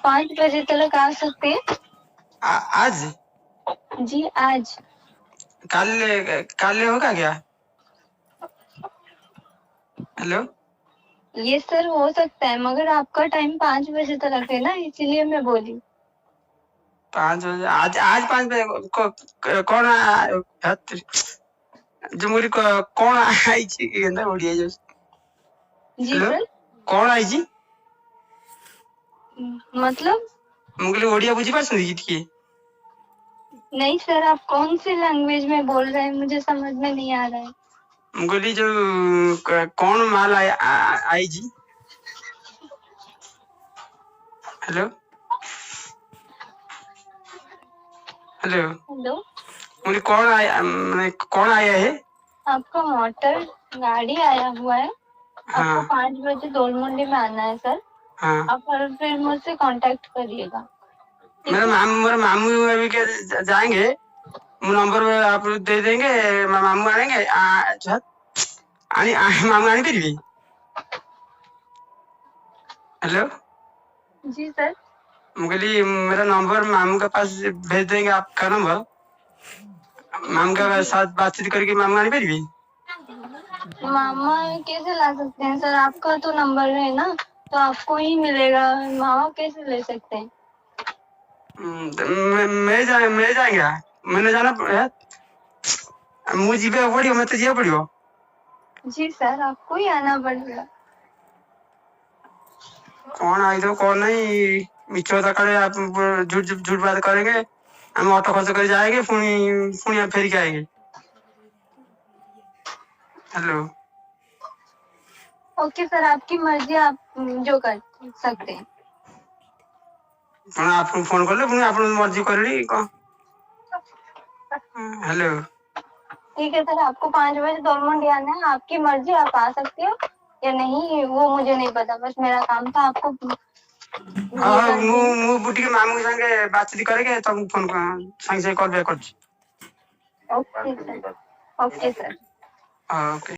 5 बजे तक आ सकते हैं? आज जी आज। कल कल होगा क्या? हेलो। ये सर हो सकता है, मगर आपका टाइम 5 बजे तक है ना, इसीलिए मैं बोली। 5 बजे आज आज 5 बजे कौन जो मुझे कौन आई ओडिया जो जी हेलो सर। कौन आई मतलब मुझे ओडिया बुझी पार्टी किए नहीं सर, आप कौन सी लैंग्वेज में बोल रहे हैं, मुझे समझ में नहीं आ रहा है। मुझे जो कौन माल आई जी। Hello hello hello. मुझे कौन आया कौन आया है? आपका मोटर गाड़ी आया हुआ है। आपको हाँ 5 बजे दोलमुंडी में आना है सर। हाँ आप फिर मुझसे कांटेक्ट करिएगा। मेरा मामू अभी के जाएंगे, नंबर आप दे देंगे, मामू आएंगे मामू आने फिर भी। हेलो जी सर। मुझे मेरा नंबर मामू के पास भेज देंगे, आपका नंबर मामू के साथ बातचीत करके मामू आने फिर भी। मामा कैसे ला सकते हैं सर, आपका तो नंबर है ना, तो आपको ही मिलेगा, मामा कैसे ले सकते हैं? मैं जाएंगे, मैंने जाना मुझे जीवे पड़ियो, मैं तो जीवे पड़ियो। जी सर, आपको ही आना पड़ेगा। कौन आई तो कौन नहीं मिछ करे आप झूठ झूठ बात करेंगे, हम ऑटो खर्च कर जाएंगे, पुणी फेर के आएंगे। हेलो ओके सर, आपकी मर्जी, आप जो कर सकते हैं। आप फोन कर ले, आप मर्जी कर ली कौन। हेलो ठीक है सर, आपको 5 बजे दोलमुंडी आना है, आपकी मर्जी, आप आ सकते हो या नहीं वो मुझे नहीं पता, बस मेरा काम था आपको ये हाँ कर देना। मु बुटी के मामू संगे बातचीत करेंगे तब फोन संगे कॉल बैक कर। Okay sir. Okay sir. Okay.